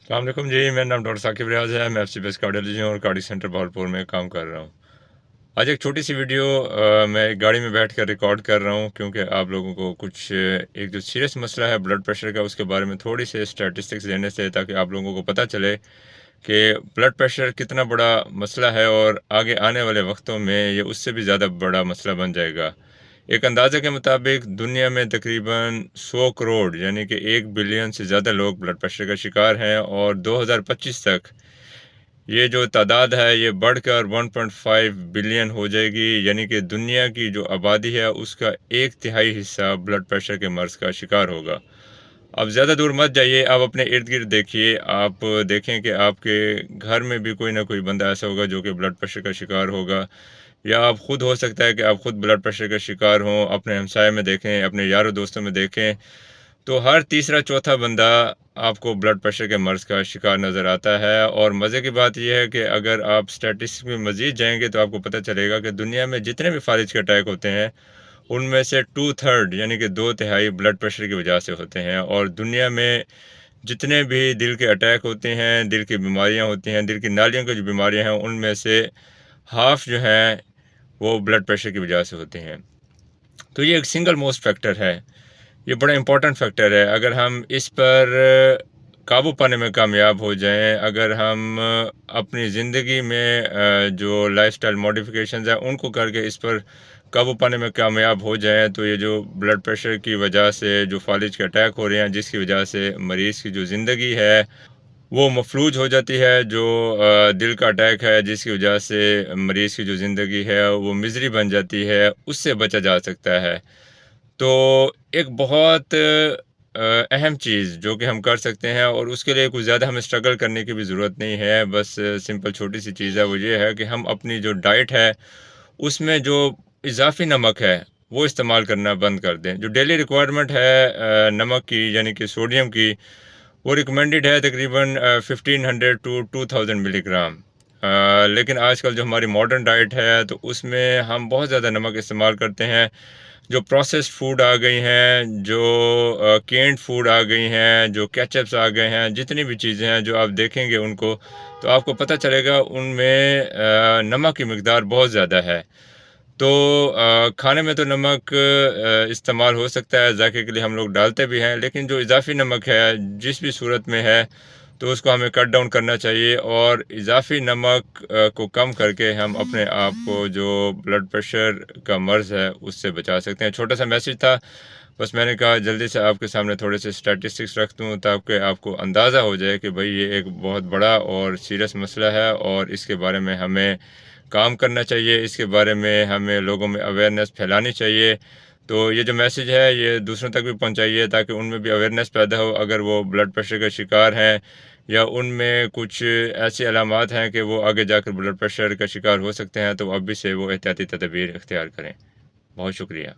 अस्सलाम वालेकुम जी। मेरा नाम डॉक्टर साकिब रियाज है। मैं एफसी बेस कार्डियोलॉजी और कार्डियो सेंटर भावलपुर में काम कर रहा हूँ। आज एक छोटी सी वीडियो मैं एक गाड़ी में बैठ कर रिकॉर्ड कर रहा हूँ, क्योंकि आप लोगों को कुछ एक जो सीरियस मसला है ब्लड प्रेशर का, उसके बारे में थोड़ी सी स्टैटिस्टिक्स देने से, ताकि आप लोगों को पता चले कि ब्लड प्रेशर कितना बड़ा मसला है और आगे आने वाले वक्तों में ये उससे भी ज़्यादा बड़ा मसला बन जाएगा। एक अंदाज़े के मुताबिक दुनिया में तकरीबन 100 करोड़ यानी कि 1 बिलियन से ज़्यादा लोग ब्लड प्रेशर का शिकार हैं, और 2025 तक ये जो तादाद है ये बढ़कर 1.5 बिलियन हो जाएगी। यानी कि दुनिया की जो आबादी है उसका 1/3 हिस्सा ब्लड प्रेशर के मर्ज़ का शिकार होगा। अब ज़्यादा दूर मत जाइए, आप अपने इर्द गिर्द देखिए। आप देखें कि आपके घर में भी कोई ना कोई बंदा ऐसा होगा जो कि ब्लड प्रेशर का शिकार होगा, या आप खुद हो सकता है कि आप खुद ब्लड प्रेशर का शिकार हों। अपने हमसाये में देखें, अपने यारों दोस्तों में देखें, तो हर तीसरा चौथा बंदा आपको ब्लड प्रेशर के मर्ज़ का शिकार नज़र आता है। और मज़े की बात यह है कि अगर आप स्टैटिस्टिक्स में मज़ीद जाएंगे तो आपको पता चलेगा कि दुनिया में जितने भी फालिज के अटैक होते हैं उनमें से 2/3 यानी कि 2/3 ब्लड प्रेशर की वजह से होते हैं। और दुनिया में जितने भी दिल के अटैक होते हैं, दिल की बीमारियां होती हैं, दिल की नालियों की जो बीमारियां हैं, उनमें से हाफ जो हैं वो ब्लड प्रेशर की वजह से होते हैं। तो ये एक सिंगल मोस्ट फैक्टर है, ये बड़ा इम्पोर्टेंट फैक्टर है। अगर हम इस पर काबू पाने में कामयाब हो जाएं, अगर हम अपनी ज़िंदगी में जो लाइफस्टाइल मॉडिफिकेशंस हैं उनको करके इस पर काबू पाने में कामयाब हो जाएं, तो ये जो ब्लड प्रेशर की वजह से जो फालिज के अटैक हो रहे हैं, जिसकी वजह से मरीज़ की जो ज़िंदगी है वो मफलूज हो जाती है, जो दिल का अटैक है जिसकी वजह से मरीज़ की जो ज़िंदगी है वो मिज़री बन जाती है, उससे बचा जा सकता है। तो एक बहुत अहम चीज़ जो कि हम कर सकते हैं, और उसके लिए कुछ ज़्यादा हमें स्ट्रगल करने की भी ज़रूरत नहीं है। बस सिंपल छोटी सी चीज़ है, वो ये है कि हम अपनी जो डाइट है उसमें जो इजाफ़ी नमक है वो इस्तेमाल करना बंद कर दें। जो डेली रिक्वायरमेंट है नमक की यानी कि सोडियम की, वो रिकमेंडेड है तकरीबन 1500 टू 2000 मिलीग्राम। लेकिन आजकल जो हमारी मॉडर्न डाइट है तो उसमें हम बहुत ज़्यादा नमक इस्तेमाल करते हैं। जो प्रोसेस्ड फूड आ गई हैं, जो केन्ड फूड आ गई हैं, जो केचप्स आ गए हैं, जितनी भी चीज़ें हैं जो आप देखेंगे उनको, तो आपको पता चलेगा उनमें नमक की मिकदार बहुत ज़्यादा है। तो खाने में तो नमक इस्तेमाल हो सकता है, ज़ायके के लिए हम लोग डालते भी हैं, लेकिन जो इज़ाफ़ी नमक है जिस भी सूरत में है तो उसको हमें कट डाउन करना चाहिए। और इज़ाफ़ी नमक को कम करके हम अपने आप को जो ब्लड प्रेशर का मर्ज़ है उससे बचा सकते हैं। छोटा सा मैसेज था, बस मैंने कहा जल्दी से आपके सामने थोड़े से स्टैटिस्टिक्स रख दूँ ताकि आपको अंदाज़ा हो जाए कि भाई ये एक बहुत बड़ा और सीरियस मसला है, और इसके बारे में हमें काम करना चाहिए, इसके बारे में हमें लोगों में अवेयरनेस फैलानी चाहिए। तो ये जो मैसेज है ये दूसरों तक भी पहुंचाइए ताकि उनमें भी अवेयरनेस पैदा हो। अगर वो ब्लड प्रेशर का शिकार हैं या उनमें कुछ ऐसी अलामात हैं कि वो आगे जाकर ब्लड प्रेशर का शिकार हो सकते हैं, तो अभी से वो एहतियाती तदबीर इख्तियार करें। बहुत शुक्रिया।